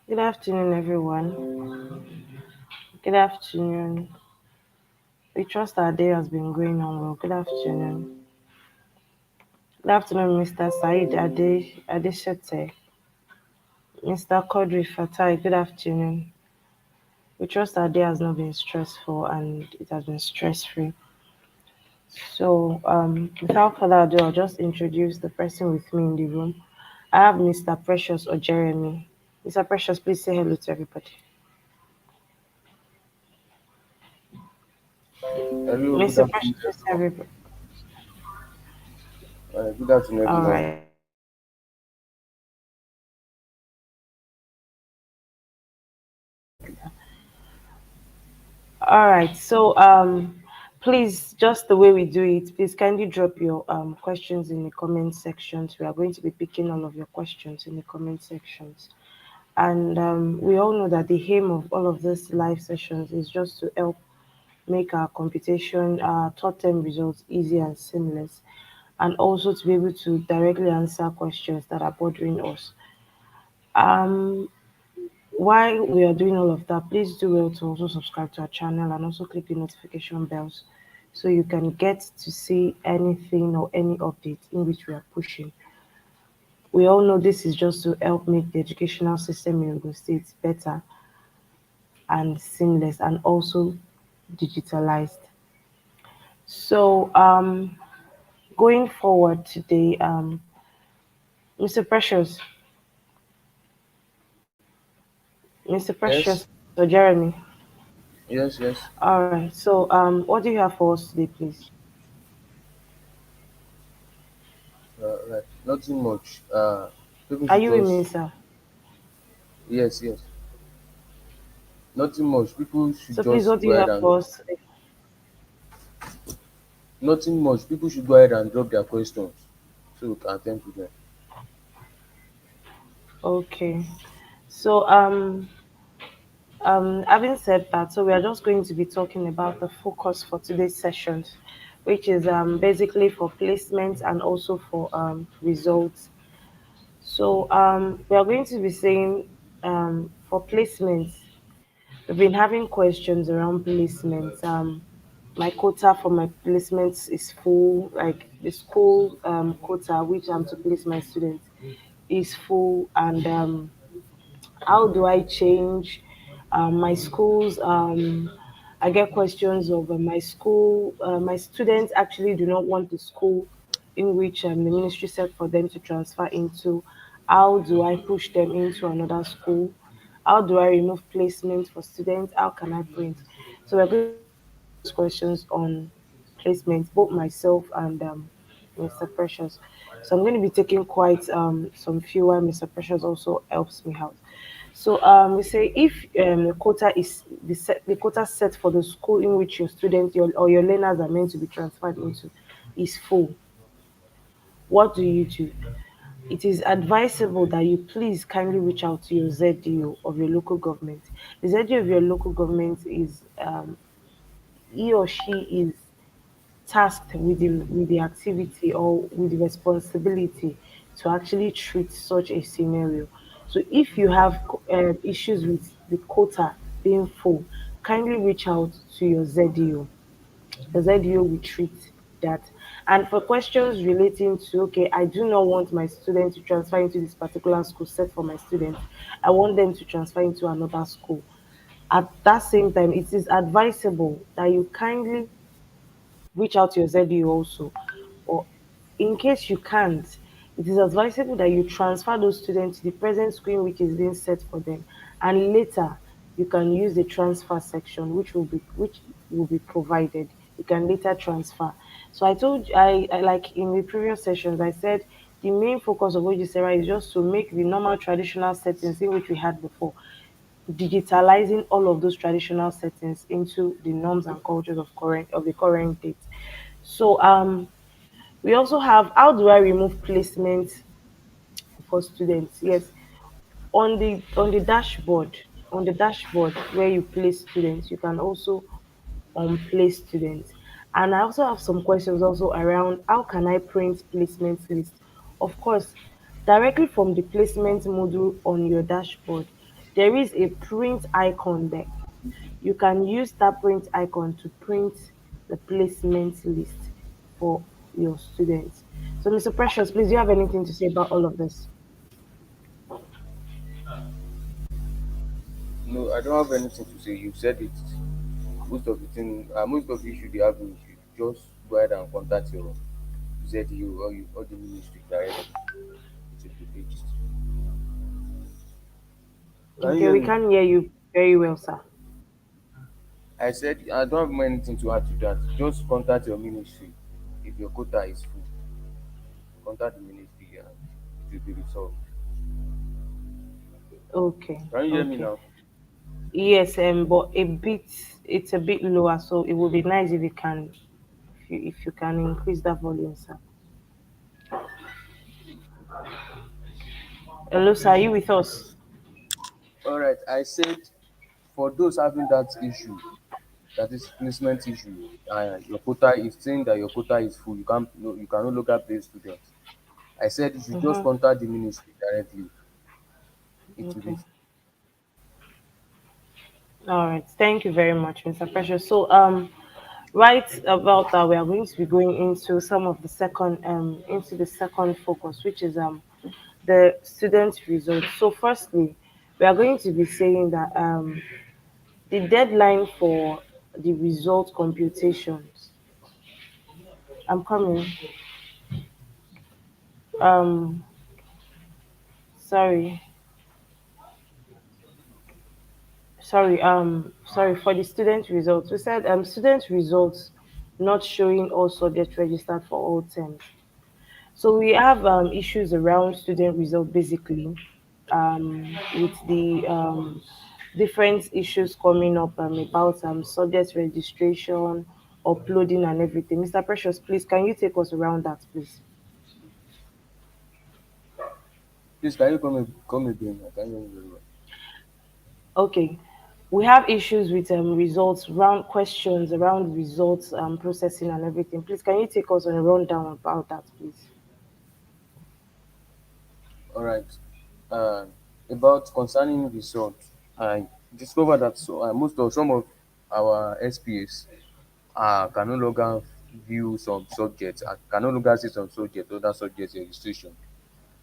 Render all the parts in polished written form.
Good afternoon, everyone. Good afternoon. We trust our day has been going on well. Good afternoon. Good afternoon, Mr. Said Adeshete, Mr. Kodri Fatai. Good afternoon. We trust our day has not been stressful and it has been stress free. Without further ado, I'll just introduce the person with me in the room. I have Mr. Precious or Jeremy. Mr. Precious, please say hello to everybody. Hello, good Mr. afternoon, Precious, please say everyone. everybody. Good afternoon, All everyone. right. All right. Please, just the way we do it, please kindly drop your questions in the comment sections. We are going to be picking all of your questions in the comment sections. And we all know that the aim of all of these live sessions is just to help make our computation, our third term results easy and seamless, and also to be able to directly answer questions that are bothering us. Um, While we are doing all of that, please do well to also subscribe to our channel and also click the notification bells so you can get to see anything or any update in which we are pushing. We all know this is just to help make the educational system in Ogun State better and seamless and also digitalized. So, going forward today, Mr. Precious, Mr. Yes, Precious, or Jeremy. yes. All right. What do you have for us today, please? Right. Nothing much. People Are should you with just me, sir? yes. Nothing much. People should So please, just what do go you ahead have and for us today? nothing much. People should go ahead and drop their questions so we can attend to them. Okay. So having said that, so we are just going to be talking about the focus for today's sessions, which is basically for placement and also for results. We are going to be saying for placements, we've been having questions around placements. My quota for my placements is full, like the school quota which I'm to place my students is full, and how do I change my schools? I get questions of my school. My students actually do not want the school in which the ministry said for them to transfer into. How do I push them into another school? How do I remove placement for students? How can I print? So we're going to be answering those questions on placement, both myself and Mr. Precious. So I'm going to be taking quite some few while Mr. Precious also helps me out. We say if the quota set for the school in which your students or your learners are meant to be transferred into is full, what do you do? It is advisable that you please kindly reach out to your ZDO of your local government. The ZDO of your local government is he or she is tasked with the activity or with the responsibility to actually treat such a scenario. So if you have issues with the quota being full, kindly reach out to your ZDO. The ZDO will treat that. And for questions relating to, okay, I do not want my student to transfer into this particular school set for my students. I want them to transfer into another school. At that same time, it is advisable that you kindly reach out to your ZDU also. Or in case you can't, it is advisable that you transfer those students to the present screen which is being set for them. And later you can use the transfer section which will be provided. You can later transfer. So I told you I like in the previous sessions I said the main focus of OGSERA is just to make the normal traditional settings in which we had before digitalizing all of those traditional settings into the norms and cultures of the current date. We also have how do I remove placement for students? Yes, on the dashboard where you place students, you can also place students. And I also have some questions also around how can I print placement list? Of course, directly from the placement module on your dashboard, there is a print icon there. You can use that print icon to print the placement list for your students. So, Mr. Precious, please, do you have anything to say about all of this? No, I don't have anything to say. You said it. Most of the issue they have, you should just go ahead and contact your ZU or the ministry directly. It will be fixed. Can you Okay, hear we me? can hear you very well, sir. I said I don't have anything to add to that. Just contact your ministry. If your quota is full, contact the ministry and it will be resolved. Okay, Can you hear me okay. now? Yes, but it's a bit lower, so it would be nice if you can, if you can increase that volume, sir. Hello, sir, are you with us? All right. I said for those having that issue, that is placement issue, your quota is saying that your quota is full. You can no longer place students. I said you should just Mm-hmm. contact the ministry directly. It will Okay. be All right. Thank you very much, Mr. Precious. So, right about that, we are going to be going into some of the second focus, which is the student results. So, firstly, we are going to be saying that the deadline for the result computations. I'm coming. Um, sorry, sorry for the student results. We said student results not showing all subjects registered for all terms. So we have issues around student result basically, with the different issues coming up about subject registration, uploading, and everything. Mr. Precious, please, can you take us around that, please? please can you come again? I can hear you very well. Okay. We have issues with results, round questions around results processing and everything. Please, can you take us on a rundown about that, please? All right. Uh, about concerning result, I discovered that some of our SPs can no longer view some subjects, can no longer see some subjects, other subjects registration,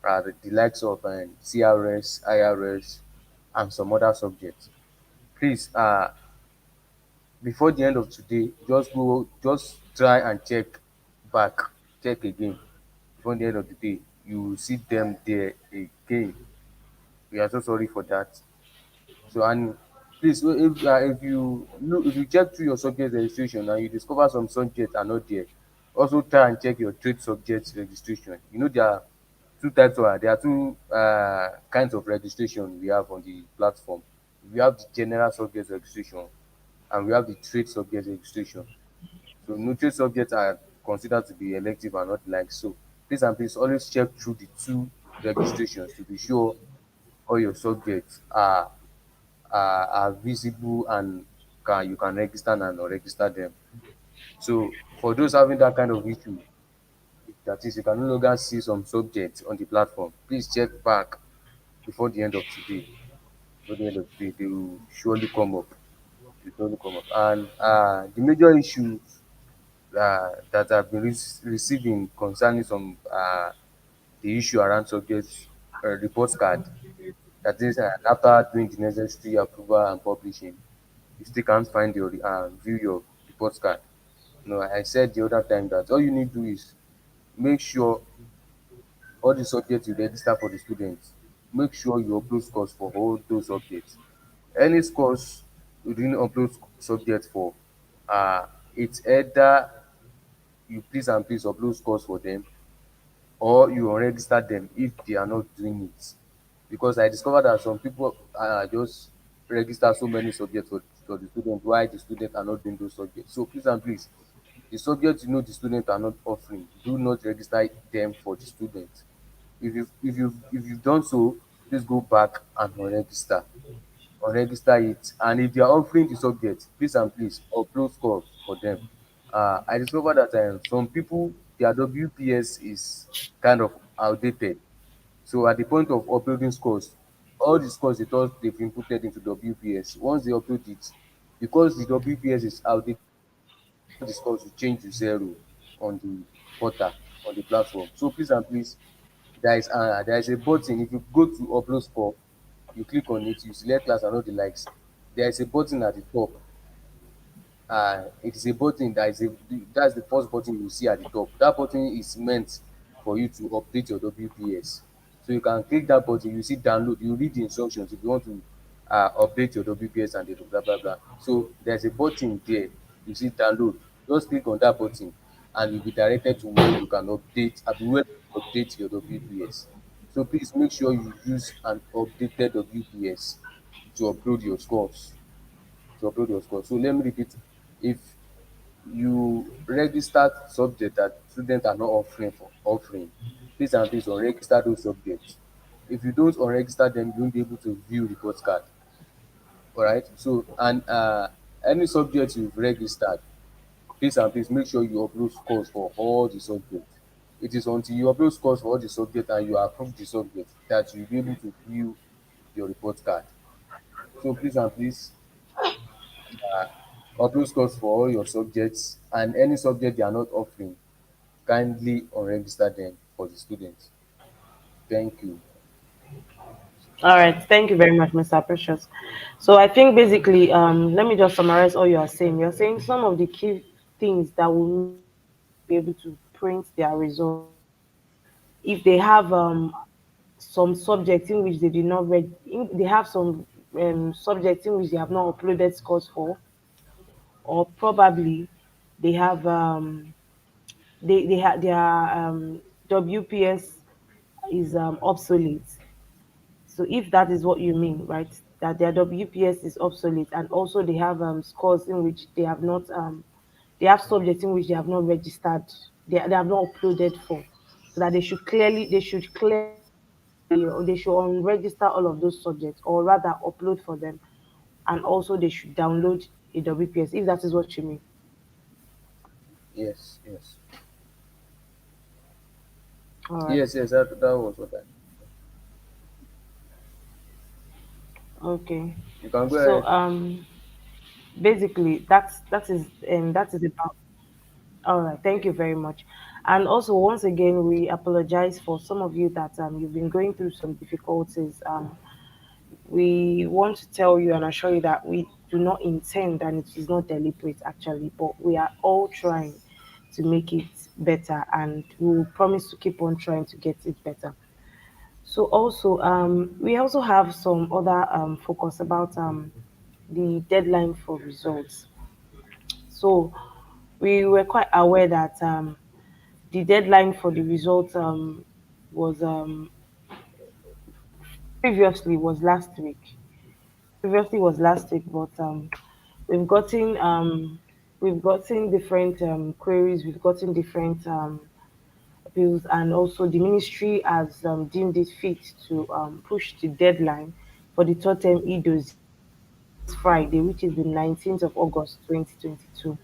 the likes of CRS, IRS, and some other subjects. Please, before the end of today, just try and back, check again. Before the end of the day, you will see them there again. We are so sorry for that. So and please, if you check through your subject registration and you discover some subjects are not there, also try and check your trade subject registration. You know there are two kinds of registration we have on the platform. We have the general subject registration and we have the trade subject registration. So no trade subjects are considered to be elective and not like so. Please always check through the two registrations to be sure all your subjects are visible and you can register and unregister them. So for those having that kind of issue, that is, you can no longer see some subjects on the platform, please check back before the end of today. Before the end of the day, they will surely come up. They will surely come up. And the major issues that I've been receiving concerning some the issue around subjects report card. That is, after doing the necessary approval and publishing, you still can't find your view your report card. No, I said the other time that all you need to do is make sure all the subjects you register for the students, make sure you upload scores for all those subjects. Any scores you didn't upload subject for, it's either you please upload scores for them or you unregister them if they are not doing it. Because I discovered that some people just register so many subjects for the student while the students are not doing those subjects. So please, the subjects you know the students are not offering, do not register them for the students. If you've done so, please go back and unregister it. And if they are offering the subject, please upload scores for them. I discovered that some people their WPS is kind of outdated. So at the point of uploading scores, all the scores they thought they've inputted into WPS, once they upload it, because the WPS is outdated, all the scores will change to zero on the portal, on the platform. So please and please, there is a button. If you go to upload score, you click on it, you select class and all the likes. There is a button at the top. It is a button that is a that's the first button you see at the top. That button is meant for you to update your WPS. So you can click that button, you see download, you read the instructions if you want to update your WPS and the blah blah blah. So there's a button there, you see download. Just click on that button and you'll be directed to where you can where you update your WPS. So please make sure you use an updated WPS to upload your scores to upload your score. So let me repeat, if you registered subject that students are not offering, please and please unregister those subjects. If you don't unregister them, you won't be able to view report card. All right. So and any subject you've registered, please and please make sure you upload scores for all the subjects. It is until you upload scores for all the subjects and you approve the subject that you'll be able to view your report card. So please and please upload scores for all your subjects, and any subject they are not offering, kindly unregister them for the students. Thank you. All right, thank you very much, Mr. Precious. So I think basically, let me just summarize all you are saying. You're saying some of the key things that will make students to be able to print their results if they have some subjects in which they did not read, they have some subjects in which they have not uploaded scores for, or probably they have their WPS is obsolete. So if that is what you mean, right, that their WPS is obsolete, and also they have scores in which they have not they have subjects in which they have not registered, they have not uploaded for, so that they should clearly or they should unregister all of those subjects, or rather upload for them, and also they should download a WPS if that is what you mean. Yes, yes, All right. yes. That was what I. Okay. You can go So ahead. basically that is about. All right, thank you very much. And also, once again, we apologize for some of you that you've been going through some difficulties. We want to tell you and assure you that we do not intend, and it is not deliberate actually, but we are all trying to make it better, and we will promise to keep on trying to get it better. So also, we also have some other focus about the deadline for results. So we were quite aware that the deadline for the results was previously was last week. Previously was last week, but we've gotten um, we've gotten different queries, we've gotten different appeals, and also the ministry has deemed it fit to push the deadline for the third term e-dossier to this Friday, which is the 19th of August 2022.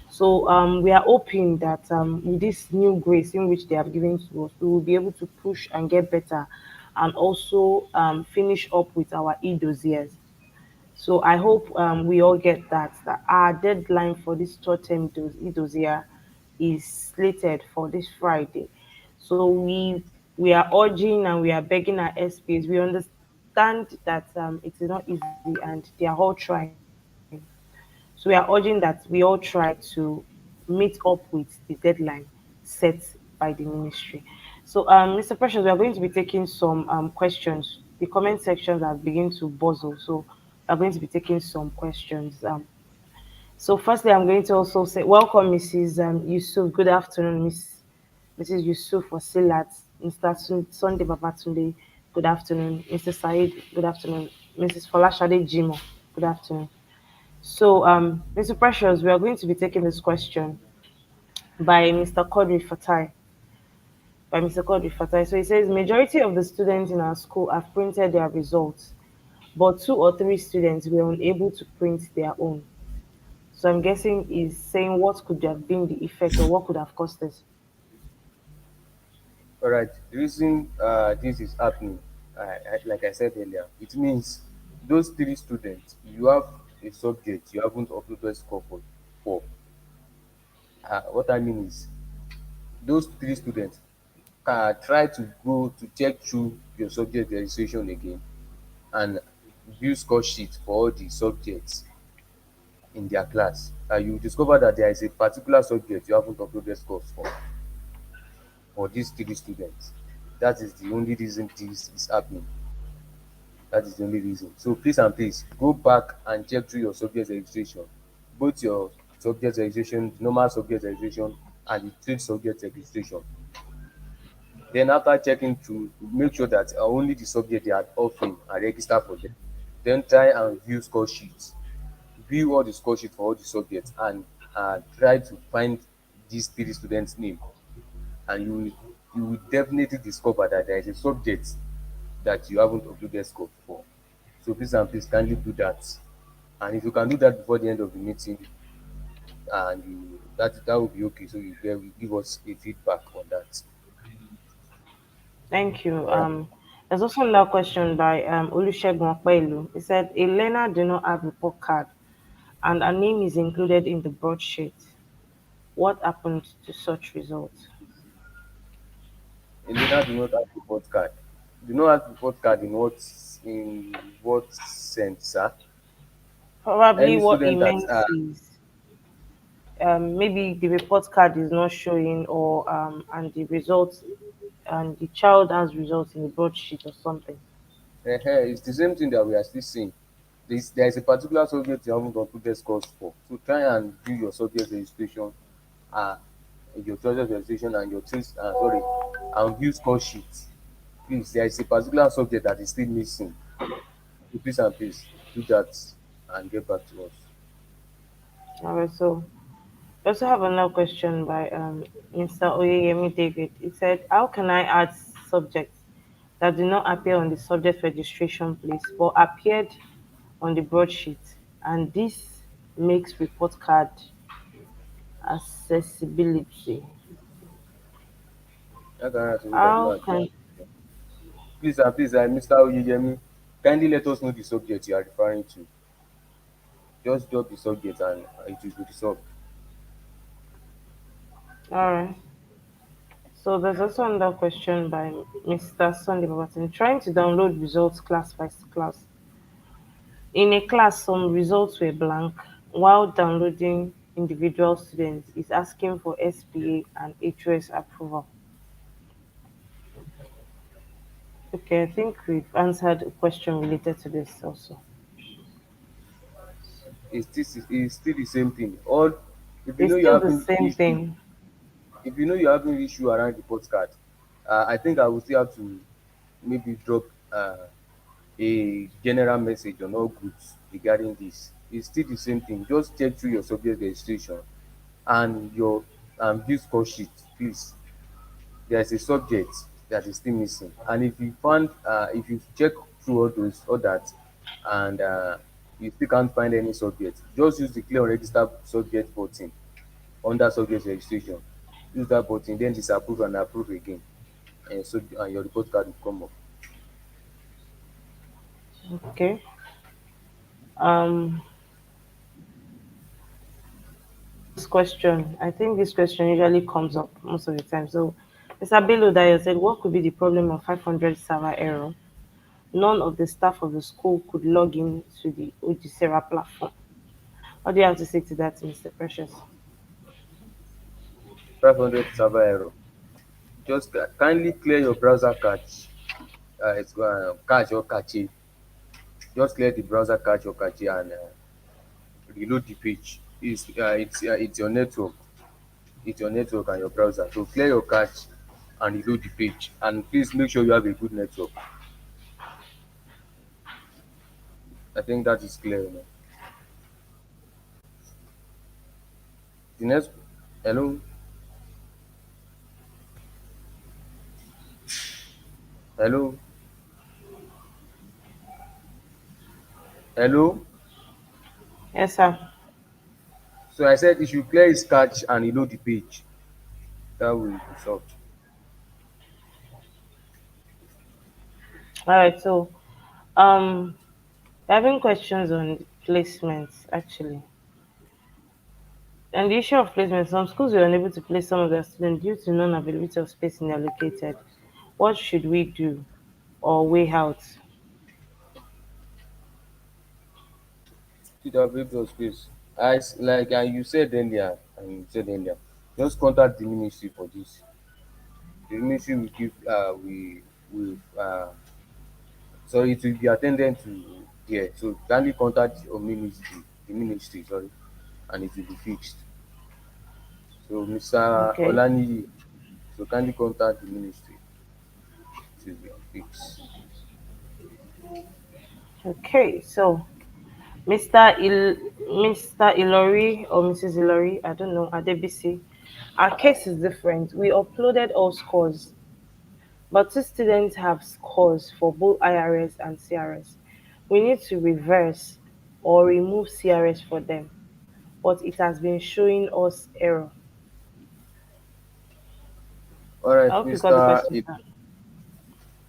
So we are hoping that with this new grace in which they have given to us, we will be able to push and get better, and also finish up with our e-dossiers. So I hope we all get that our deadline for this short term e-dossier is slated for this Friday. So we are urging and we are begging our SPs. We understand that it is not easy and they are all trying. So we are urging that we all try to meet up with the deadline set by the ministry. So, Mr. Precious, we are going to be taking some questions. The comment sections have begun to buzzle, so we are going to be taking some questions. So, firstly, I'm going to also say welcome, Mrs. Yusuf. Good afternoon, Mrs. Yusuf Wasilat, Mr. Sunday Babatunde. Good afternoon, Mr. Said. Good afternoon, Mrs. Folashade Jimo. Good afternoon. So, Mr. Precious, we are going to be taking this question by Mr. Kodri Fatai. By Mr. Kodri Fatai. So he says, majority of the students in our school have printed their results, but two or three students were unable to print their own. So I'm guessing he's saying what could have been the effect or what could have caused this. All right. The reason this is happening, like I said earlier, it means those three students, you have a subject you haven't uploaded score for. What I mean is, those three students try to go to check through your subject registration again and view score sheet for all the subjects in their class. You discover that there is a particular subject you haven't uploaded scores for these three students. That is the only reason this is happening. That is the only reason. So please and please go back and check through your subject registration, both your subject registration, normal subject registration, and the trade subject registration. Then after checking through, make sure that only the subject they are offering are registered for them. Then try and view score sheets. View all the score sheet for all the subjects and try to find these three students' name. And you will definitely discover that there is a subject that you haven't uploaded score for. So please and please kindly do that. And if you can do that before the end of the meeting, and that will be okay. So you give us a feedback on that. Thank you. All right. There's also another question by Olusegun Okpelu. He said, a learner do not have report card and a name is included in the broadsheet. What happened to such results? Elena do not have report card. Do not have report card in what sense, sir? Probably Any what he student that meant is maybe the report card is not showing or and the results and the child has results in the broadsheet or something. it's the same thing that we are still seeing. There is a particular subject you haven't completed scores for. So try and do your subject registration, uh, your subject registration and your things, sorry, and view score sheets. Please, there is a particular subject that is still missing. So please and please do that and get back to us. All right, so we also have another question by Mr. Oyeyemi David. He said, how can I add subjects that do not appear on the subject registration place but appeared on the broadsheet? And this makes report card accessibility. How can I ask you that do How not appear? can Please and please, Mr. Oyeyemi, kindly let us know the subject you are referring to. Just drop the subject and it will be resolved. all right. So there's also another question by Mr. Sunday Babatin. Trying to download results class by class. In a class, some results were blank, while downloading individual students is asking for SPA and HOS approval. Okay, I think we've answered a question related to this also. It's still the same thing. All if you It's know you're still the having same issue, thing. if you know you're having issue around the postcard, I think I will still have to maybe drop a general message on all groups regarding this. It's still the same thing. Just check through your subject registration and your view score sheet, please. There's a subject that is still missing, and if you check through all that and you still can't find any subject, just use the clear unregistered subject button under subject registration. Use that button, then disapprove and approve again, and your report card will come up. Okay. Um, this question, I think this question usually comes up most of the time. So, Mr. Bello Dayo said, what could be the problem of 500 server error? None of the staff of the school could log in to the OGSERA platform. What do you have to say to that, Mr. Precious? 500 server error. Just kindly clear your browser cache. It's cache or cache. Just clear the browser cache or cache and reload the page. It's your network. It's your network and your browser. So clear your cache and reload the page. And please make sure you have a good network. I think that is clear. The next, hello, hello, hello. Yes, sir. So I said it should clear his cache and reload the page. That will be solved. All right, so um, we're having questions on placements actually. And the issue of placement, some schools were unable to place some of their students due to non-availability of space in their located. What should we do or way out? To the available space. As like and you said earlier, just contact the ministry for this. The ministry will give we will so it will be attended to there. So kindly contact your ministry, the ministry, sorry, and it will be fixed. So Mr. Okay. Olaniyi, so kindly contact the ministry, it will be fixed. Okay. So Mr. Ilori or Mrs. Ilori, I don't know, Adebisi. Our case is different. We uploaded all scores, but two students have scores for both IRS and CRS. We need to reverse or remove CRS for them, but it has been showing us error. All I right, hope you got the question,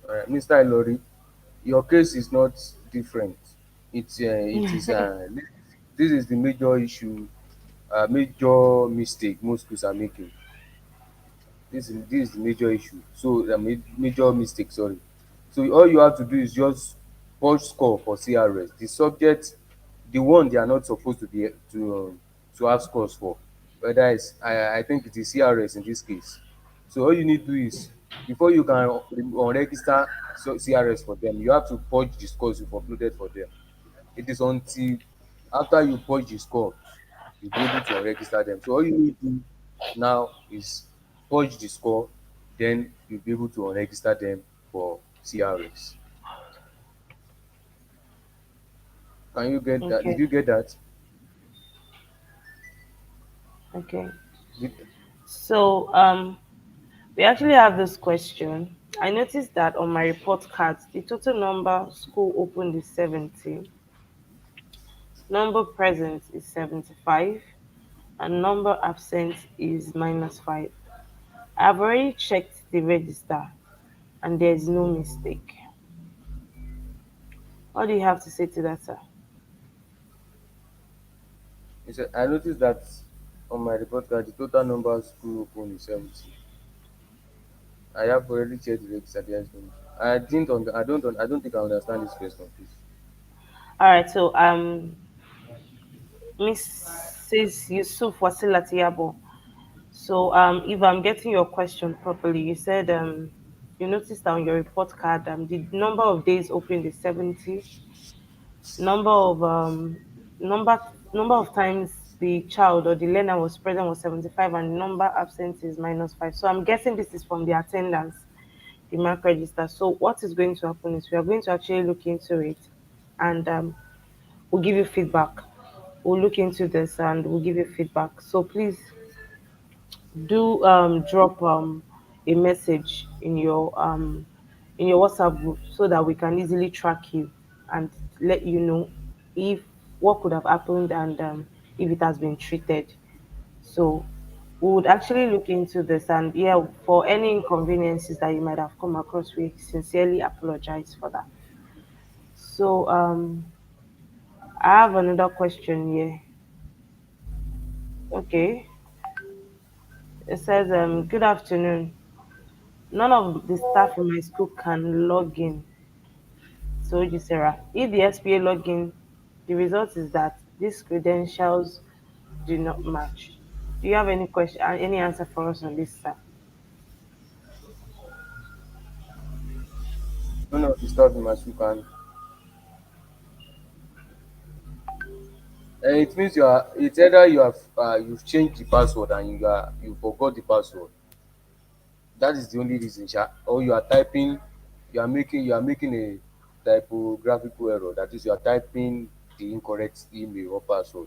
sir. Mr. Ilori, your case is not different. It is this is the major issue, major mistake most schools are making. This is the major issue. So major mistake, sorry. So all you have to do is just punch score for CRS. The subject, the one they are not supposed to be to have scores for. Whether it's I think it is CRS in this case. So all you need to do is before you can register CRS for them, you have to punch the scores you've uploaded for them. It is until after you punch the score you'll be able to unregister them. So all you need to do now is punch the score, then you'll be able to unregister them for CRS. Can you get that? Did Okay, you get that? okay. Did, So we actually have this question. I noticed that on my report cards, the total number school opened is 70, number present is 75, and number absent is -5. I've already checked the register and there is no mistake. What do you have to say to that, sir? he said, I noticed that on my report card the total number of school open is 70. I have already checked the register. There's no. I don't think I understand this question, please. All right, so Mrs. Yusuf Wasila Tiabo. So if I'm getting your question properly, you said you noticed on your report card the number of days open is 70, number of number number of times the child or the learner was present was 75 and number absent is -5. So I'm guessing this is from the attendance, the mark register. So what is going to happen is we are going to actually look into it and we'll give you feedback. We'll look into this and we'll give you feedback. So please do drop a message in your WhatsApp group so that we can easily track you and let you know if what could have happened and if it has been treated. So we would actually look into this and yeah, for any inconveniences that you might have come across, we sincerely apologize for that. So I have another question here. Okay. It says good afternoon. None of the staff in my school can log in to OGSERA. If the SPA log in, the result is that these credentials do not match. Do you have any question, any answer for us on this, sir? None of the stuff in my school can. It means you are. It's either you have you've changed the password and you forgot the password. That is the only reason, sha. Or you are typing, you are making a typographical error. That is, you are typing the incorrect email or password.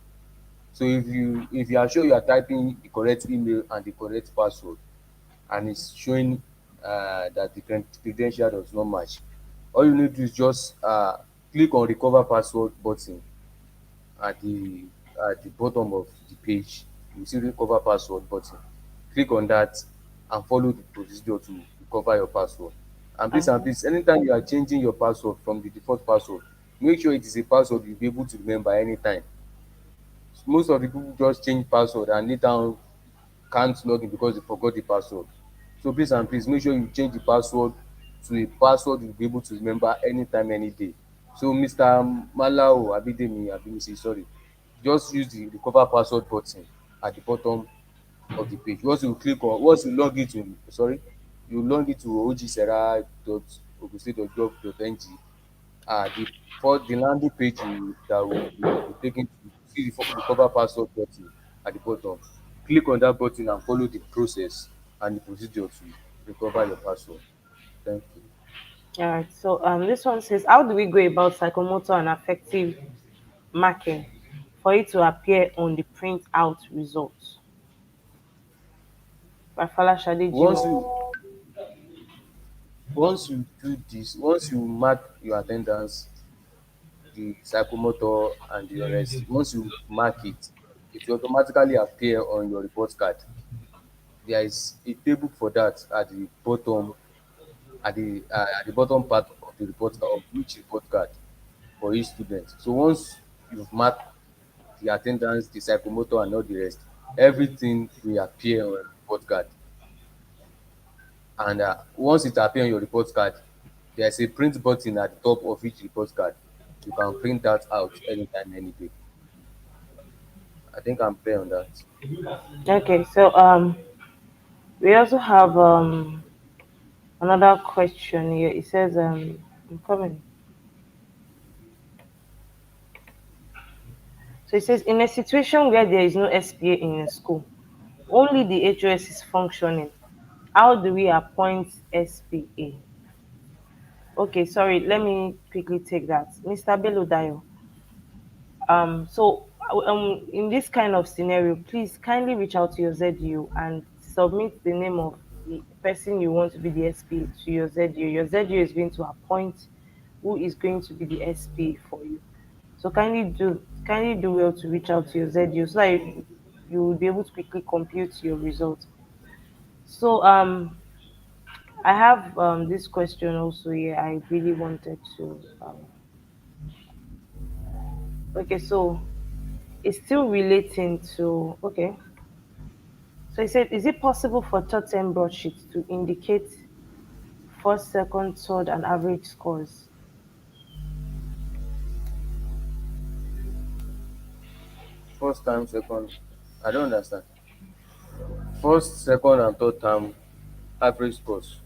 So if you are sure you are typing the correct email and the correct password, and it's showing that the credential does not match, all you need to do is just click on recover password button at the bottom of the page. You see recover password button. Click on that and follow the procedure to recover your password. And please, anytime you are changing your password from the default password, make sure it is a password you'll be able to remember anytime. Most of the people just change password and later on can't log in because they forgot the password. So please and please make sure you change the password to a password you'll be able to remember anytime, any day. So Mr. Malao Abidemi Abimisi, sorry, just use the recover password button at the bottom of the page. Once you log into you log into ogsera.ogustate.gov.ng. The landing page that will be taken to see the recover password button at the bottom. Click on that button and follow the process and the procedure to recover your password. Thank you. All right. So this one says, how do we go about psychomotor and affective marking for it to appear on the printout results? By Falashade Once Jimoh. you once you mark your attendance, the psychomotor and the rest, once you mark it, it will automatically appear on your report card. There is a table for that at the bottom part of the report card of each report card for each student. So once you've marked the attendance, the psychomotor and all the rest, everything will appear on your report card. And once it appear on your report card, there's a print button at the top of each report card. You can print that out anytime, any day. I think I'm clear on that. Okay. So we also have another question here. It says I'm coming. So it says, in a situation where there is no SPA in a school, only the HOS is functioning. How do we appoint SPA? Okay, sorry, let me quickly take that. Mr. Beludayo, in this kind of scenario, please kindly reach out to your ZU and submit the name of the person you want to be the SP to your ZU. Your ZU is going to appoint who is going to be the SP for you. So kindly do well to reach out to your ZU so that you will be able to quickly compute your result. So I have this question also here. I really wanted to okay, so it's still relating to okay. So he said, is it possible for third term broadsheets to indicate first, second, third, and average scores? First time, second, I don't understand. First, second, and third term average scores.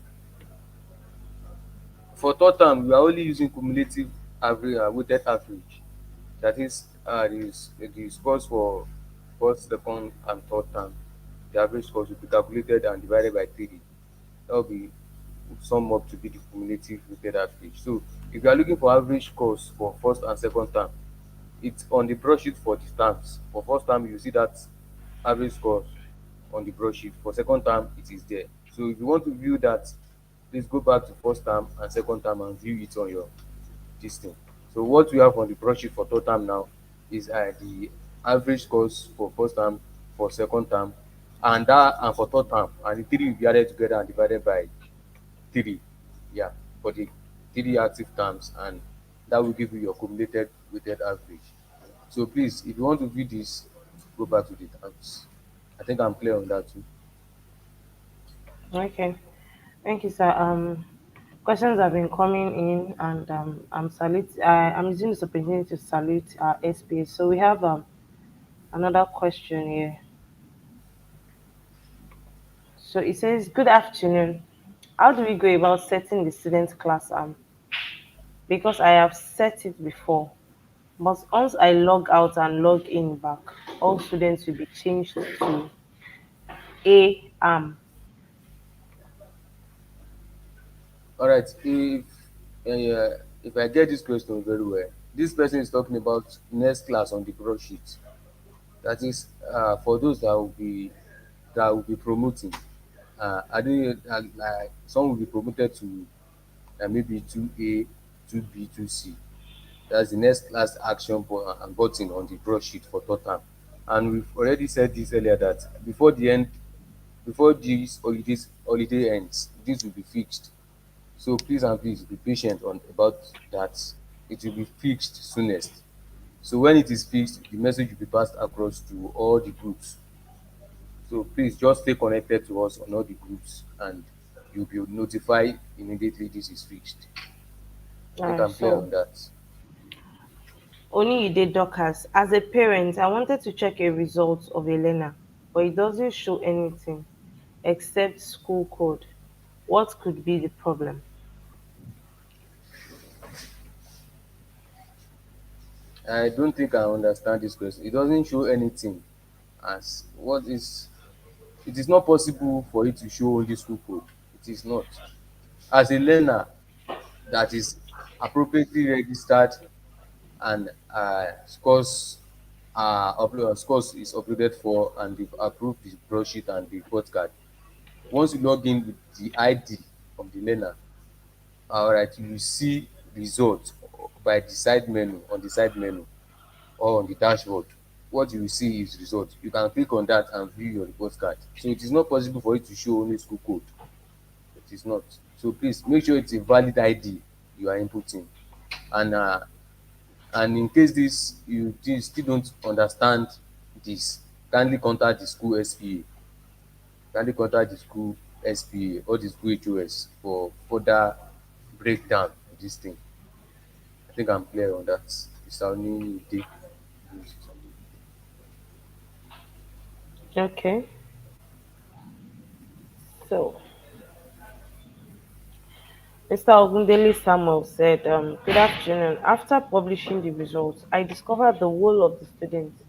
For third term, we are only using cumulative average, weighted average. That is, the scores for first, second, and third term. The average scores will be calculated and divided by 3. That will be sum up to be the cumulative weighted average. So, if you are looking for average scores for first and second term, it's on the broadsheet for the terms. For first term, you see that average scores on the broadsheet. For second term, it is there. So if you want to view that, please go back to first term and second term and view it on your this thing. So what we have on the broadsheet for third term now is the average scores for first term, for second term, and for third term, and the three will be added together and divided by 3. Yeah, for the 3 active terms, and that will give you your cumulated weighted average. So please, if you want to view this, go back to the terms. I think I'm clear on that too. Okay, thank you, sir. Questions have been coming in, and I'm using this opportunity to salute our SPS. So we have another question here. So it says, "Good afternoon. How do we go about setting the student class because I have set it before, but once I log out and log in back, all students will be changed to A. All right, if I get this question very well, this person is talking about next class on the broadsheet. That is for those that will be promoting. I think like some will be promoted to maybe 2A, 2B, 2C. That's the next class action button on the broadsheet for third term. And we've already said this earlier that before this holiday ends, this will be fixed. So please and please be patient on about that. It will be fixed soonest. So when it is fixed, the message will be passed across to all the groups. So please just stay connected to us on all the groups and you'll be notified immediately this is fixed. I think Alright, I'm clear so on that. only you did Dorcas. As a parent, I wanted to check a result of a learner, but it doesn't show anything except school code. What could be the problem? I don't think I understand this question. It doesn't show anything as what is it is not possible for it to show only school code. It is not. As a learner that is appropriately registered and scores is uploaded for and they've approved the broadsheet and the report card. Once you log in with the ID of the learner, alright, you will see results by the side menu on the side menu or on the dashboard. What you will see is result. You can click on that and view your report card. So it is not possible for it to show only school code. It is not. So please make sure it's a valid ID you are inputting. And and in case this you still don't understand this, kindly contact the school SPA, kindly contact the school SPA or the school HOS for further breakdown of this thing. I think I'm clear on that. It's only day. Okay, so Mr. Ogundele Samuel said, good afternoon. After publishing the results, I discovered the whole of the students,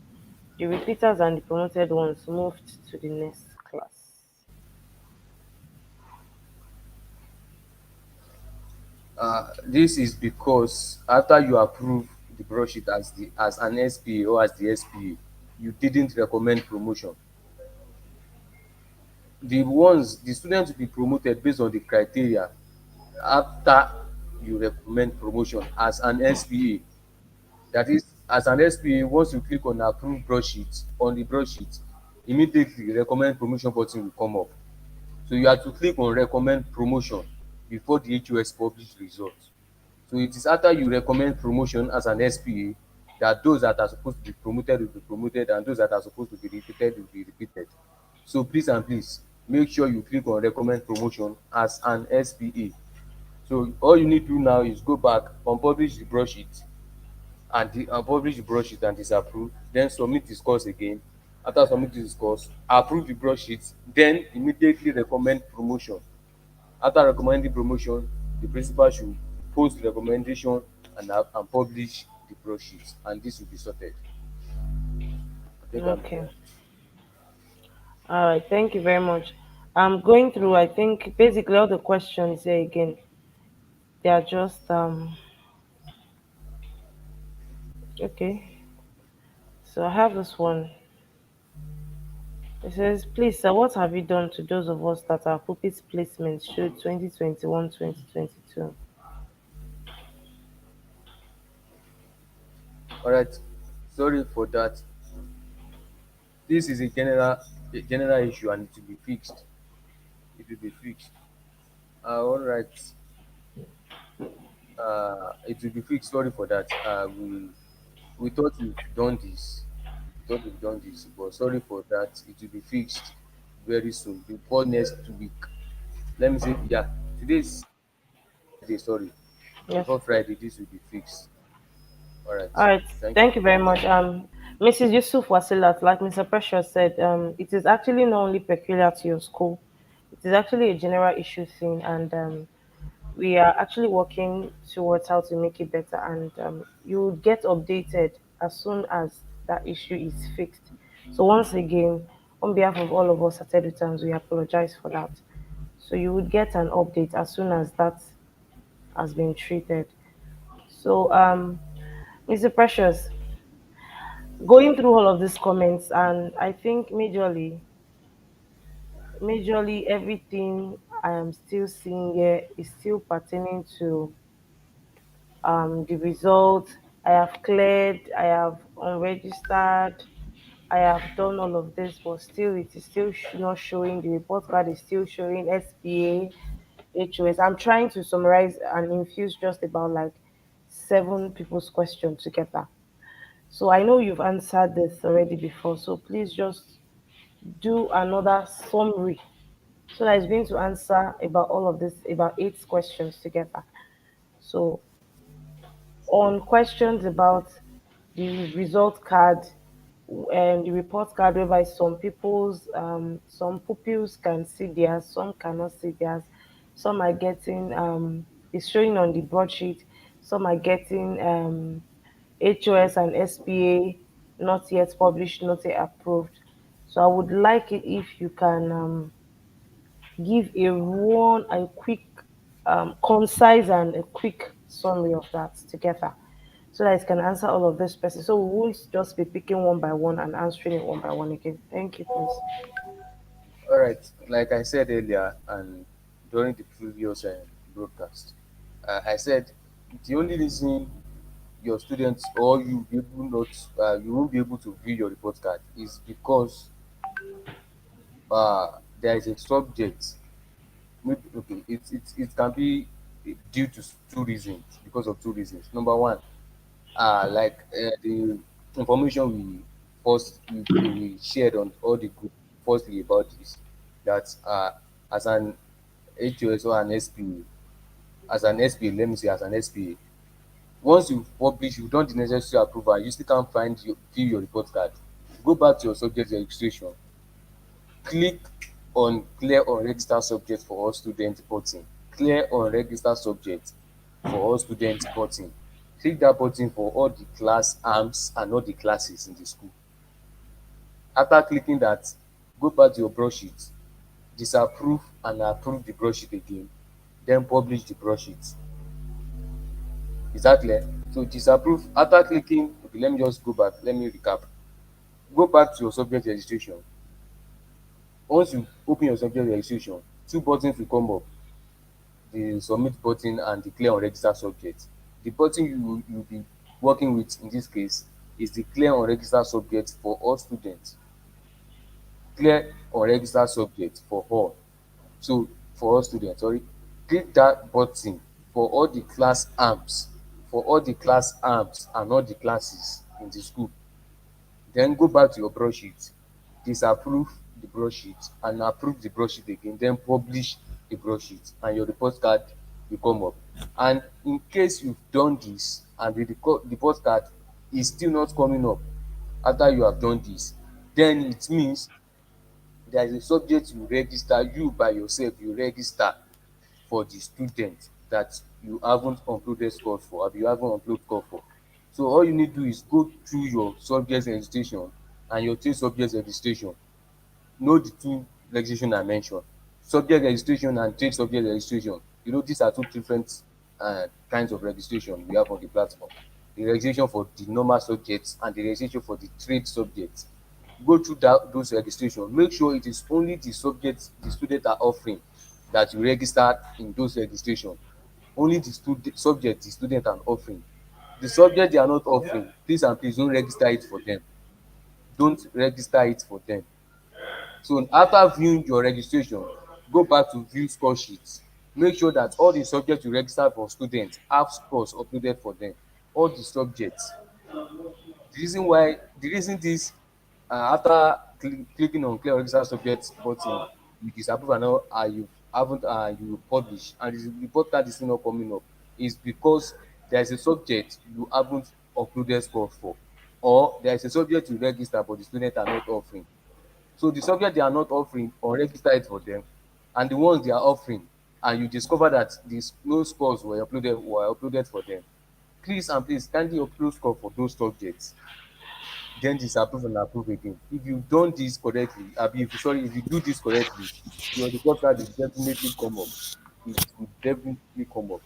the repeaters and the promoted ones, moved to the next class. This is because after you approve the broadsheet as the as an SPA or as the SPA, you didn't recommend promotion. The students will be promoted based on the criteria after you recommend promotion as an SPA. That is, as an SPA, once you click on approve broadsheet on the broadsheet, immediately recommend promotion button will come up. So you have to click on recommend promotion before the HOS publish result. So it is after you recommend promotion as an SPA that those that are supposed to be promoted will be promoted and those that are supposed to be repeated will be repeated. So please and please make sure you click on recommend promotion as an SPA. So all you need to do now is go back, unpublish the broadsheet and publish the broadsheet and disapprove, then submit the scores again. After submitting the scores, approve the broadsheet, then immediately recommend promotion. After recommending promotion, the principal should post the recommendation and publish the broadsheet and this will be sorted. I think I'm Okay. clear. All right. Thank you very much. I'm going through, I think, basically all the questions here again. They are just, okay. So I have this one. It says, please, sir, what have you done to those of us that our pupils placements showed 2021, 2022? Alright, sorry for that. This is a general issue and it will be fixed. It will be fixed. Alright, it will be fixed. Sorry for that. We thought we've done this. We thought we've done this, but sorry for that. It will be fixed very soon before next week. Let me say, yeah, today is Friday, sorry. Yes. Before Friday, this will be fixed. All right. All right. Thank you. Thank you very much. Mrs. Yusuf Wasilat, like Mr. Precious said, it is actually not only peculiar to your school, it is actually a general issue thing, and we are actually working towards how to make it better. And you will get updated as soon as that issue is fixed. So, once again, on behalf of all of us at Edutans, we apologize for that. So, you would get an update as soon as that has been treated. So, Mr. Precious, going through all of these comments, and I think majorly everything I am still seeing here is still pertaining to the results. I have cleared, I have unregistered, I have done all of this, but still it is still not showing. The report card is still showing SPA. HOS. I'm trying to summarize and infuse just about like seven people's question together. So I know you've answered this already before. So please just do another summary. So that is going to answer about all of this, about eight questions together. So on questions about the result card and the report card, whereby some pupils can see theirs, some cannot see theirs, some are getting it's showing on the broadsheet, some are getting HOS and SPA not yet published, not yet approved. So I would like it if you can give a quick, concise and a quick summary of that together, so that it can answer all of these questions. So we won't just be picking one by one and answering it one by one again. Thank you, please. All right, like I said earlier and during the previous broadcast, I said the only reason your students or you won't be able to view your report card is because there is a subject. Maybe, okay, it can be due to two reasons, because of two reasons. Number one, the information we shared on all the group firstly about this, that as an HOS or an SPA, let me say as an SPA, once you publish, you've done the necessary approval, you still can't view your report card. Go back to your subject registration, click on clear unregistered subject for all student button, clear unregistered subject for all student button. Click that button for all the class arms and all the classes in the school. After clicking that, go back to your broadsheet, disapprove and approve the broadsheet again, then publish the broadsheet. Is that clear? So disapprove after clicking. Okay, let me just go back, let me recap. Go back to your subject registration. Once you open your subject registration, two buttons will come up: the submit button and the clear unregistered subject. The button you'll be working with in this case is the clear unregistered subject for all students. Clear unregistered subject for all. So for all students, sorry, click that button for all the class arms, for all the class arms and all the classes in the school. Then go back to your broadsheet, disapprove the broadsheet and approve the broadsheet again, then publish the broadsheet and your report card will come up. And in case you've done this and the report card is still not coming up after you have done this, then it means there is a subject you register, you by yourself you register for the student that you haven't uploaded scores for, abi you haven't upload score for. So all you need to do is go through your subject registration and your three subject registration. Know the two registration I mentioned: subject registration and trade subject registration. You know, these are two different kinds of registration we have on the platform: the registration for the normal subjects and the registration for the trade subjects. Go through those registration, make sure it is only the subject the student are offering that you register in those registration. Only the subject the student are offering. The subject they are not offering, please and please don't register it for them. Don't register it for them. So after viewing your registration, go back to view score sheets. Make sure that all the subjects you register for students have scores uploaded for them. All the subjects. The reason this, after clicking on clear register subject button, you disapprove and all, you haven't you publish and the report card is still not coming up, is because there is a subject you haven't uploaded scores for, or there is a subject you register but the student are not offering. So the subject they are not offering, or register it for them, and the ones they are offering, and you discover that these no scores were uploaded for them, please and please kindly upload score for those subjects, then disapprove and approve again. If you done this correctly, if you do this correctly, your report card will definitely come up. It will definitely come up.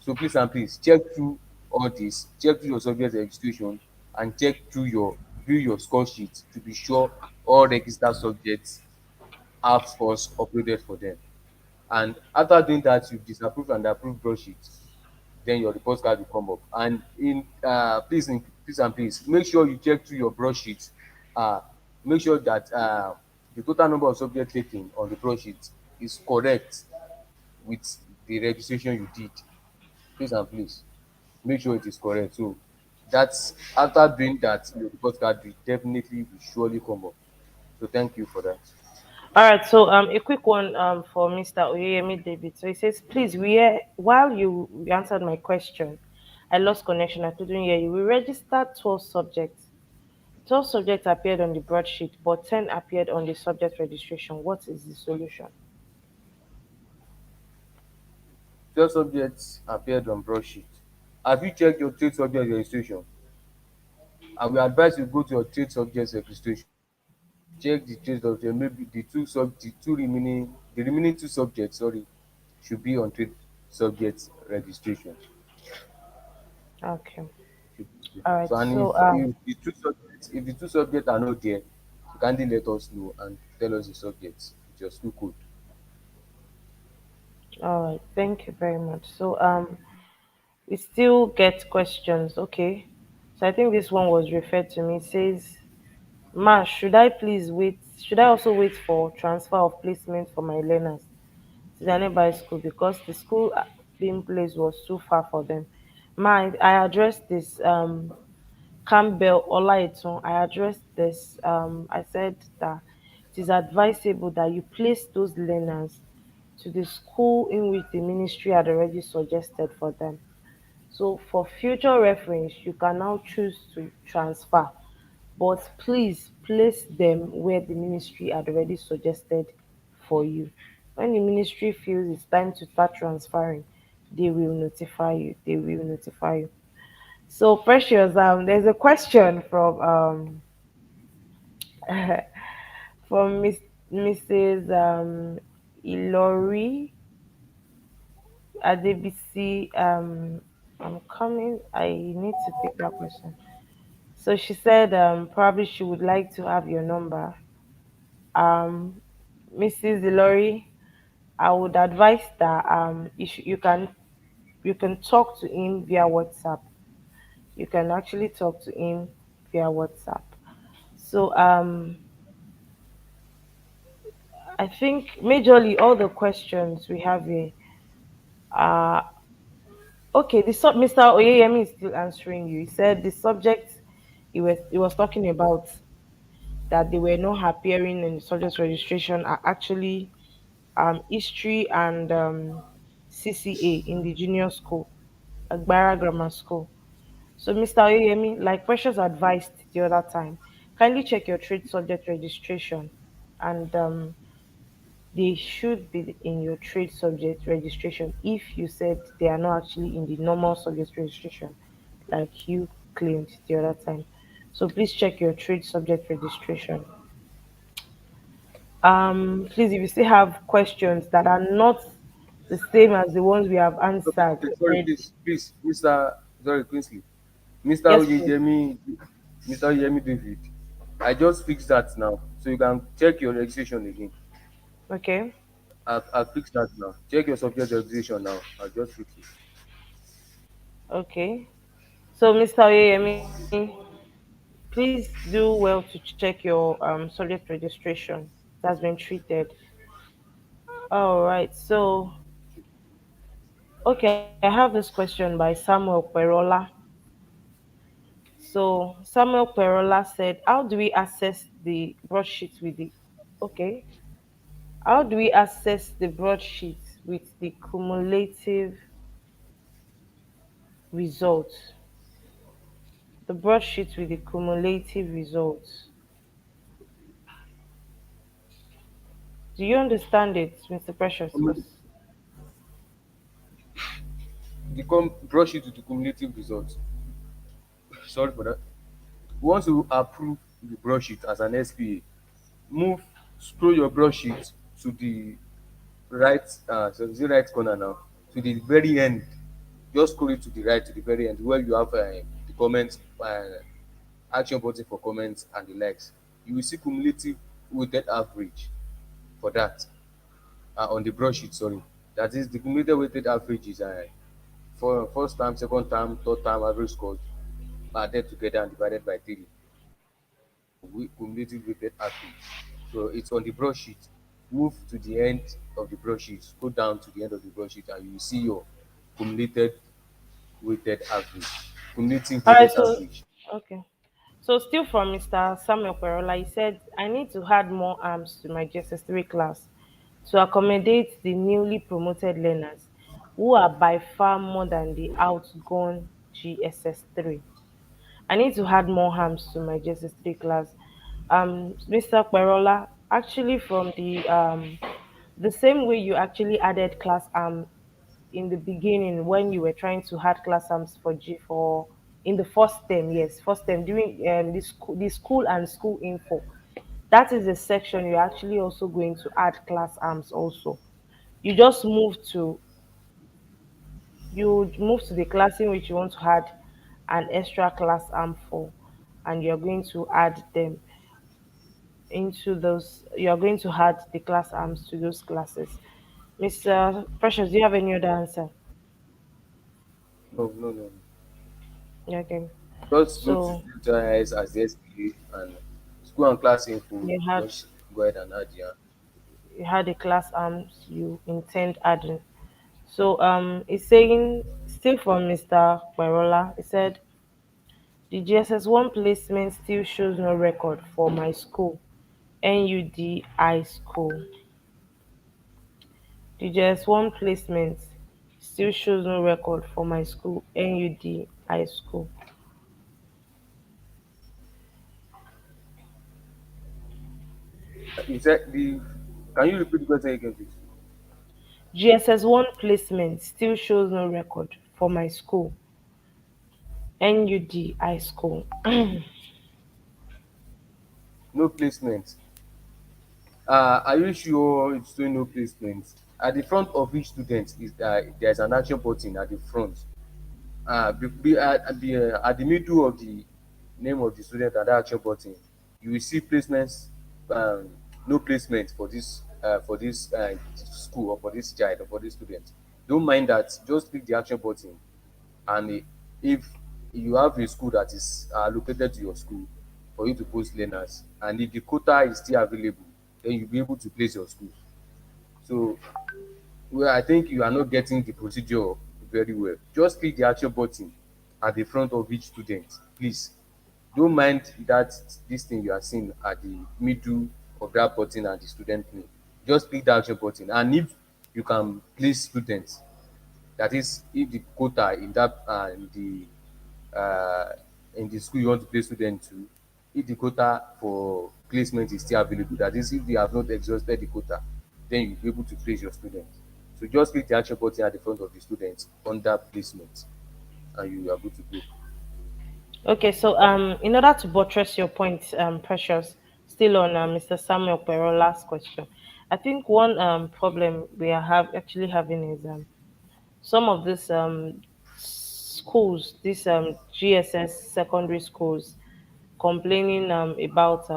So please and please check through all this, check through your subject registration and check through your view your score sheet to be sure all registered subjects have scores uploaded for them. And after doing that, you disapprove and approve broadsheet, then your report card will come up. And please and please make sure you check through your broadsheet. Make sure that the total number of subjects taken on the broadsheet is correct. with the registration you did. Please and please make sure it is correct. So that's after doing that, your report card will definitely will surely come up. So thank you for that. All right, so a quick one for Mr. Oyeyemi David. So he says, please, while you answered my question, I lost connection. I couldn't hear you. We registered 12 subjects. 12 subjects appeared on the broadsheet, but 10 appeared on the subject registration. What is the solution? 12 subjects appeared on broadsheet. Have you checked your trade subject registration? I will advise you go to your trade subject registration. Check the trade subject. Maybe the remaining two subjects, sorry, should be on trade subject registration. Okay. Should be All there. right. So and So if the two subjects are not there, you kindly let us know and tell us the subjects with your school code. all right. Thank you very much. So we still get questions. Okay. So I think this one was referred to me. It says, Ma, should I please wait? Should I also wait for transfer of placement for my learners to the nearby school because the school being placed was too far for them? Ma, I addressed this. Campbell Olaiton, I addressed this. I said that it is advisable that you place those learners to the school in which the ministry had already suggested for them. So for future reference, you can now choose to transfer, but please place them where the ministry had already suggested for you. When the ministry feels it's time to start transferring, they will notify you. They will notify you. So Precious, there's a question from Mrs. Ilori Adebisi. I'm coming. I need to pick that question. So she said probably she would like to have your number. Um, Mrs. Ilori, I would advise that you can talk to him via WhatsApp. You can actually talk to him via WhatsApp. So I think majorly all the questions we have here are okay. Mr. Oyeyemi is still answering you. He said the subject he was talking about that they were not appearing in the subject registration are actually history and CCA in the junior school, Agbara Grammar School. So, Mr. Oyeyemi, like Precious advised the other time, kindly check your trade subject registration, and they should be in your trade subject registration if you said they are not actually in the normal subject registration, like you claimed the other time. So, please check your trade subject registration. Please, if you still have questions that are not the same as the ones we have answered Sorry, already, please, Mr. Sorry, Quincy. Mr. yes, please. Oyeyemi, Mr. Oyeyemi David. I just fixed that now. So you can check your registration again. Okay, I've fixed that now. Check your subject registration now. I'll just fix it. okay. So, Mr. Oyeyemi, please do well to check your subject registration. It has been treated. All right. So, okay, I have this question by Samuel Perola. So, Samuel Perola said, "How do we access the broadsheet with the okay? How do we access the broadsheet with the cumulative results? The broadsheet with the cumulative results. Do you understand it, Mr. Precious? Um, Because Brush it to the cumulative results. Sorry for that. Once you approve the brush it as an SPA, move scroll your brush sheet to the right so is it right corner now, to the very end. Just scroll it to the right, to the very end where you have the comments, action button for comments and the likes. You will see cumulative weighted average for that on the brush sheet, sorry. That is the cumulative weighted average is for first time, second time, third time average scores added together and divided by 3. Cumulative weighted average. So it's on the brush sheet. move to the end of the broadsheet, go down to the end of the broadsheet, and you will see your cumulated weighted average, cumulative All right, weighted so average. okay. So still from Mr. Samuel Perola, he said, I need to add more arms to my GSS3 class to accommodate the newly promoted learners who are by far more than the outgone GSS3. I need to add more arms to my GSS3 class. Mr. Perola, actually from the same way you actually added class in the beginning when you were trying to add class arms for G4 in the first term, yes, first term during the school and school info. That is the section you're actually also going to add class arms also. You just move to the class in which you want to add an extra class arm for, and you're going to add them into those. You're going to add the class arms to those classes. Mr. Precious, do you have any other answer? No, no, no. Yeah, okay. Just go to So UTIs as the SPA and school and class info. you had Just go ahead and add your. you had the class arms you intend adding. So it's saying still from Mr. Barola, it said the GSS1 placement still shows no record for my school, NUD High School. The GS1 placement still shows no record for my school, NUD High School. You said the. Can you repeat the question again, please? GSS1 placement still shows no record for my school, NUD High School. No placement. Are you sure it's doing no placement? At the front of each student is there's an action button at the front. At the middle of the name of the student and that action button, you will see placements, um, no placement for this school or for this child or for this student. Don't mind that. Just click the action button, and if you have a school that is allocated to your school for you to post learners, and if the quota is still available, then you'll be able to place your school. So, well, I think you are not getting the procedure very well. Just click the action button at the front of each student, please. Don't mind that this thing you are seeing at the middle of that button and the student name. Just click the action button, and if you can place students, that is, if the quota uh, in the school you want to place students to, if the quota for placement is still available, that is, if they have not exhausted the quota, then you'll be able to place your students. So just click the action button at the front of the students under placement, and you are good to go. Okay, so in order to buttress your point, Precious, still on Mr. Samuel Perola's question, I think one problem we are actually having is some of these schools, these GSS secondary schools, complaining about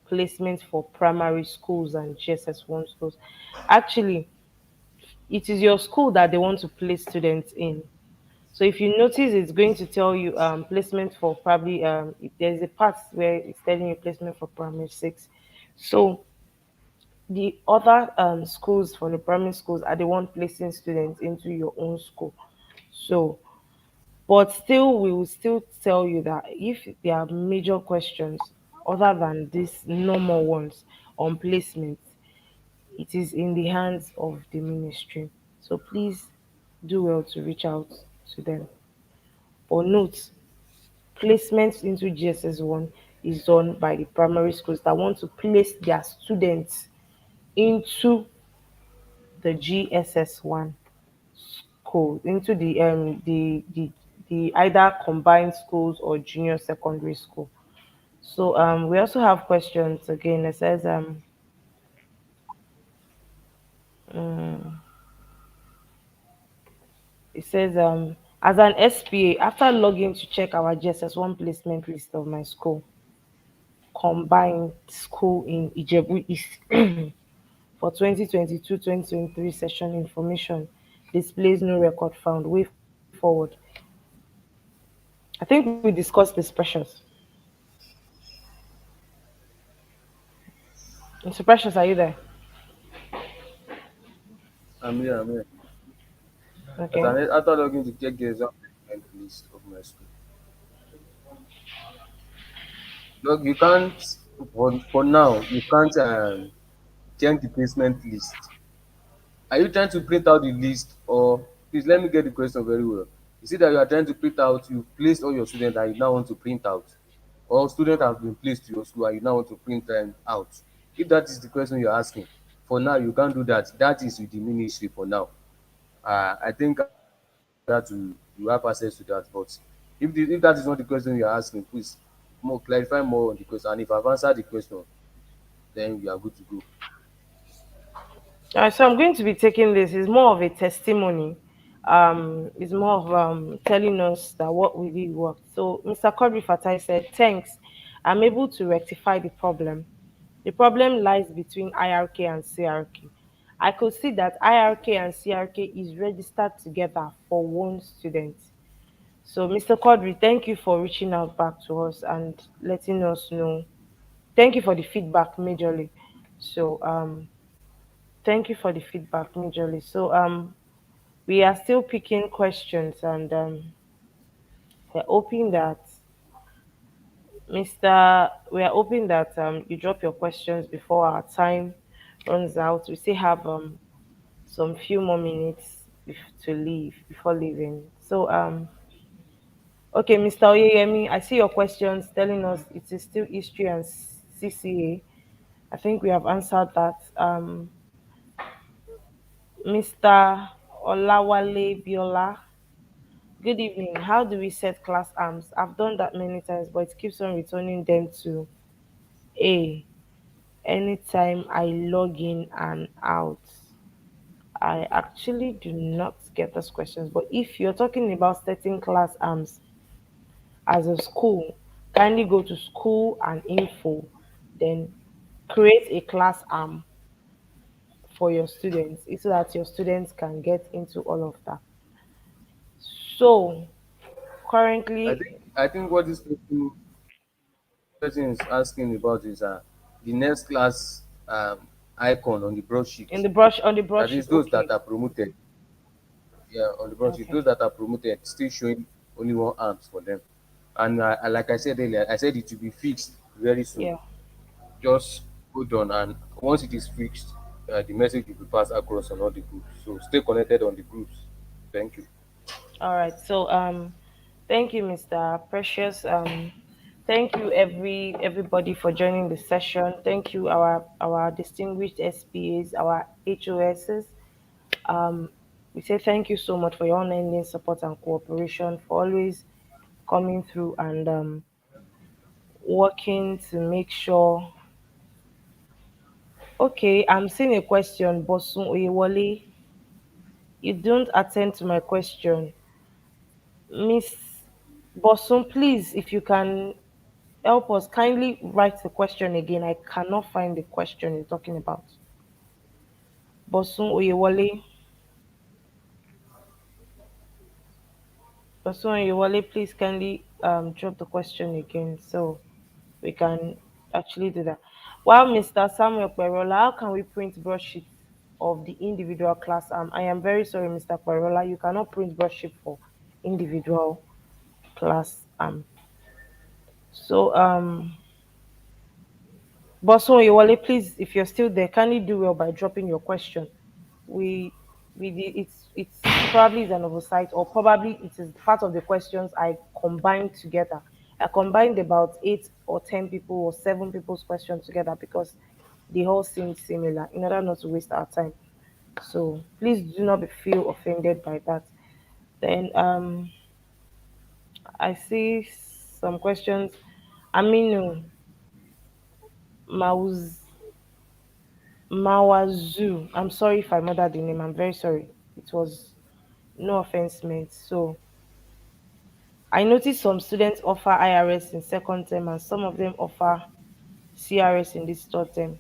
placement for primary schools and GSS1 schools. Actually, it is your school that they want to place students in. So if you notice, it's going to tell you placement for probably there's a part where it's telling you placement for primary six. So the other schools from the primary schools are the one placing students into your own school. So, but still, we will still tell you that if there are major questions other than these normal ones on placement, it is in the hands of the ministry. So please do well to reach out to them. Or note, placement into GSS1 is done by the primary schools that want to place their students into the GSS1 school, into the either combined schools or junior secondary school. So we also have questions again. It says as an SPA, after logging to check our GSS1 placement list of my school, combined school in Ijebu East for 2022-2023 session information displays no record found. Way forward. I think we discussed this, Precious. Mr. Precious, are you there? I'm here. Okay. After logging to check the exam list of my school. Look, you can't, for now, you can't check the placement list. Are you trying to print out the list, or please let me get the question very well. Is it that you are trying to print out, you placed all your students and you now want to print out, or students have been placed to your school and you now want to print them out? If that is the question you're asking, for now you can't do that. That is with the ministry for now. I think that you have access to that. But if that is not the question you're asking, please more clarify more on the question. And if I've answered the question, then we are good to go. So I'm going to be taking this. It's more of a testimony. It's more of telling us that what we did worked. So Mr. Kodri Fatai said, "Thanks. I'm able to rectify the problem. The problem lies between IRK and CRK. I could see that IRK and CRK is registered together for one student. So Mr. Kodri, thank you for reaching out back to us and letting us know. Thank you for the feedback majorly. So thank you for the feedback majorly. So we are still picking questions and we're hoping that we are hoping that you drop your questions before our time runs out. We still have some few more minutes to leave before leaving. So okay, Mr. Oyeyemi, I see your questions telling us it is still history and CCA. I think we have answered that. Mr. Olawale Biola, good evening. How do we set class arms? I've done that many times, but it keeps on returning them to A anytime I log in and out. I actually do not get those questions, but if you're talking about setting class arms as a school, kindly go to school and info, then create a class arm for your students so that your students can get into all of that. So currently I think what this person is asking about is the next class icon on the broadsheet. on the That broadsheet, is those that okay, are promoted. Yeah, on the broadsheet, okay, those that are promoted still showing only one arms for them. And like I said earlier, I said it will be fixed very soon. yeah. Just hold on, and once it is fixed, the message will be passed across on all the groups. So stay connected on the groups. Thank you. All right. So thank you, Mr. Precious. Thank you everybody for joining the session. Thank you our distinguished SPAs, our HOSs. Um we say thank you so much for your unending support and cooperation, for always coming through and working to make sure. Okay, I'm seeing a question, Bosun Oyewole. You don't attend to my question. Miss Bosun, please, if you can help us, kindly write the question again. I cannot find the question you're talking about. Bosun Oyewole. Bosun Oyewole, please kindly drop the question again so we can actually do that. While Mr. Samuel Perola, how can we print broadsheets of the individual class? I am very sorry, Mr. Perola, you cannot print broadsheet for individual class. So Bosun Oyewole, please, if you're still there, kindly do well by dropping your question. We we did it's probably is an oversight, or probably it is part of the questions I combined together. I combined about 8 or 10 people or 7 people's questions together because they all seem similar in order not to waste our time. So please do not feel offended by that. Then I see some questions. Aminu Mauz Mawazu. I'm sorry if I murdered the name. I'm very sorry. It was no offense meant. So I noticed some students offer IRS in second term and some of them offer CRS in this third term.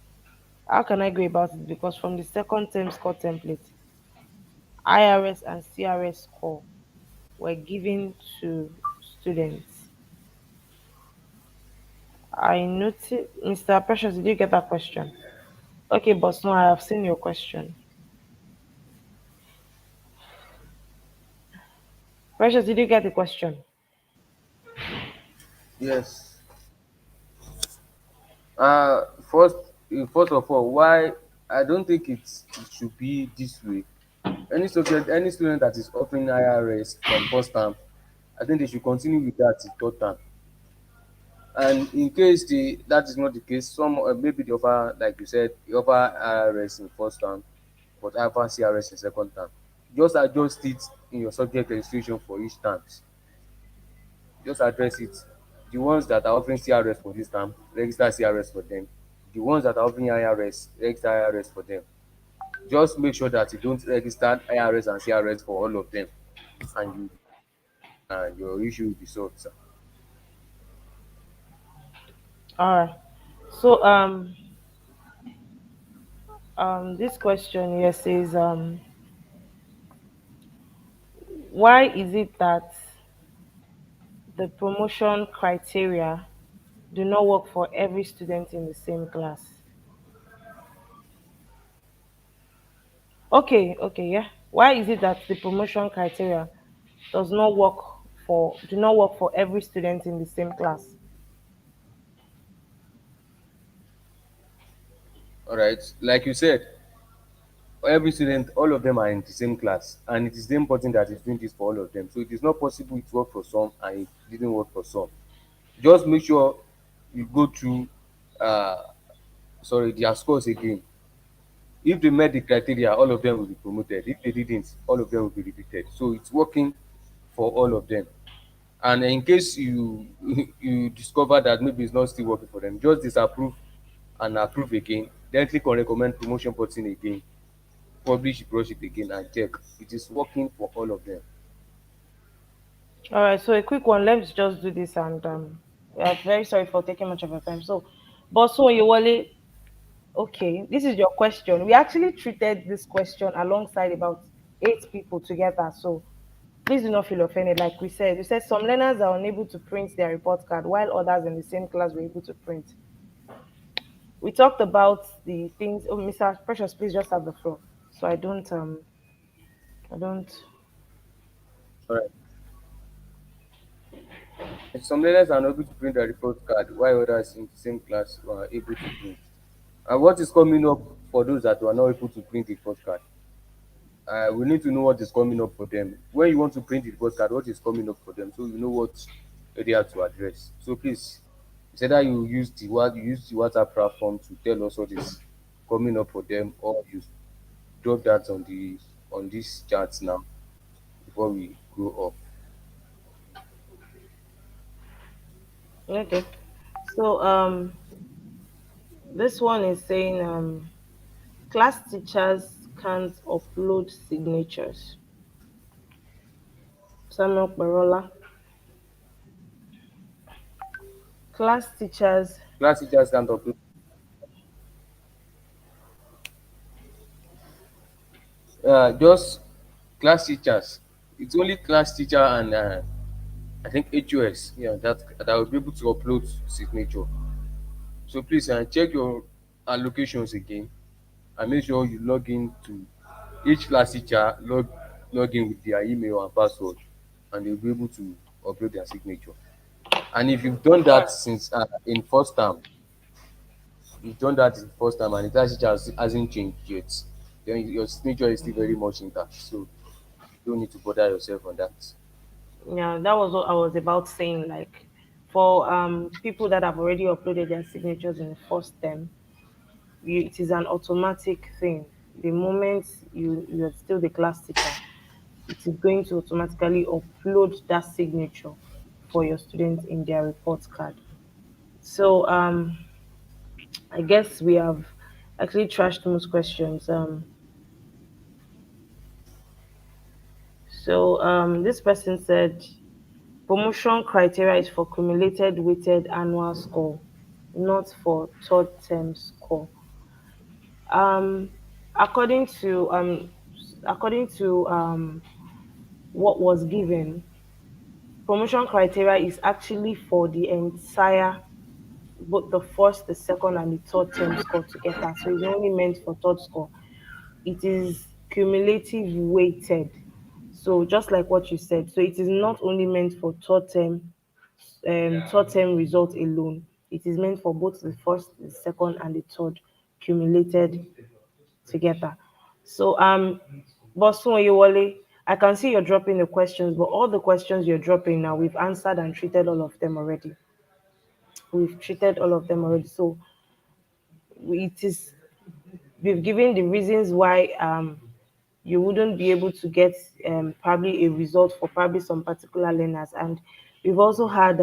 How can I go about it? Because from the second term score template, IRS and CRS score were given to students. I noticed, Mr. Precious, did you get that question? Okay, boss, no, I have seen your question. Precious, did you get the question? Yes. First, first of all, why I don't think it should be this way. Any student that is offering IRS from first term, I think they should continue with that till third term. And in case that is not the case, some maybe they offer, like you said, they offer IRS in first term, but offer CRS in second term. Just adjust it in your subject registration for each term. Just address it. The ones that are offering CRS for this term, register CRS for them. The ones that are offering IRS, register IRS for them. Just make sure that you don't register IRS and CRS for all of them, and your issue will be solved, sir. All right. So this question here says why is it that the promotion criteria do not work for every student in the same class? Okay, yeah. Why is it that the promotion criteria do not work for every student in the same class? All right. Like you said, every student, all of them are in the same class, and it is very important that it's doing this for all of them. So it is not possible it worked for some and it didn't work for some. Just make sure you go through uh their scores again. If they met the criteria, all of them will be promoted. If they didn't, all of them will be repeated. So it's working for all of them. And in case you you discover that maybe it's not still working for them, just disapprove and approve again. Then click on recommend promotion button again, publish brush it again and check. It is working for all of them. All right, so a quick one. Let's just do this, and we are very sorry for taking much of your time. So, Bosso Yewale, okay, this is your question. We actually treated this question alongside about 8 people together. So please do not feel offended. Like we said some learners are unable to print their report card while others in the same class were able to print. We talked about the things. Oh, Mr. Precious, please just have the floor. So I don't. All right. Some learners are not able to print a report card while others in the same class were able to print. And what is coming up for those that were not able to print the report card? We need to know what is coming up for them. When you want to print the report card, what is coming up for them, so you know what area to address. So please, it's either you use the WhatsApp platform to tell us what is coming up for them, or you drop that on this chat now before we go off. Okay. So this one is saying class teachers can't upload signatures. Samuel Barola. Class teachers. Class teachers can't upload. Just class teachers. It's only class teacher and I think HOS, yeah, that will be able to upload signature. So please check your allocations again and make sure you log in to each class teacher, log in with their email and password, and they'll be able to upload their signature. And if you've done that since in first term, you've done that in first time and the class teacher hasn't changed yet, then your signature is still very much intact. So you don't need to bother yourself on that. Yeah, that was what I was about saying. Like for people that have already uploaded their signatures in the first term, it is an automatic thing. The moment you're still the class teacher, it is going to automatically upload that signature for your students in their report card. So I guess we have actually trashed most questions. So this person said promotion criteria is for cumulated weighted annual score, not for third term score. Um, according to what was given, promotion criteria is actually for the entire both the first, the second, and the third term score together. So it's only meant for third score. It is cumulative weighted. So just like what you said, so it is not only meant for third term result alone. It is meant for both the first, the second, and the third cumulated together. So Bosun Oyewole, I can see you're dropping the questions, but all the questions you're dropping now, we've answered and treated all of them already. We've treated all of them already. So it is we've given the reasons why you wouldn't be able to get probably a result for probably some particular learners. And we've also had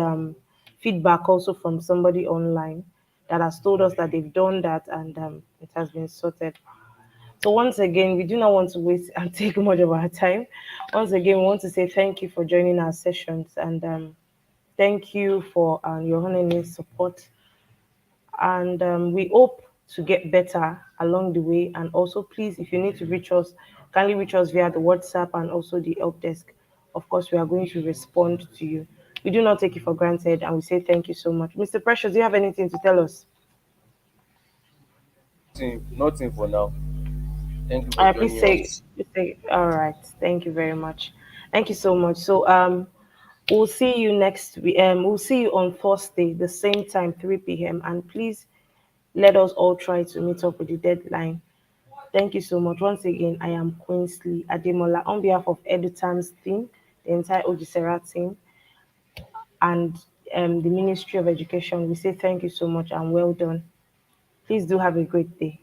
feedback also from somebody online that has told us that they've done that and it has been sorted. So once again, we do not want to waste and take much of our time. Once again, we want to say thank you for joining our sessions and thank you for your honest support. And we hope to get better along the way. And also, please, if you need to reach us, kindly reach us via the WhatsApp and also the help desk. Of course, we are going to respond to you. We do not take it for granted, and we say thank you so much. Mr. Precious, do you have anything to tell us? Nothing for now. Thank you All for right, please joining say, us. all right. Thank you very much. Thank you so much. So, we'll see you next week. We'll see you on Thursday, the same time, 3 p.m. And please let us all try to meet up with the deadline. Thank you so much. Once again, I am Queensley Ademola on behalf of EduTimes team, the entire OGSERA team, and the Ministry of Education. We say thank you so much and well done. Please do have a great day.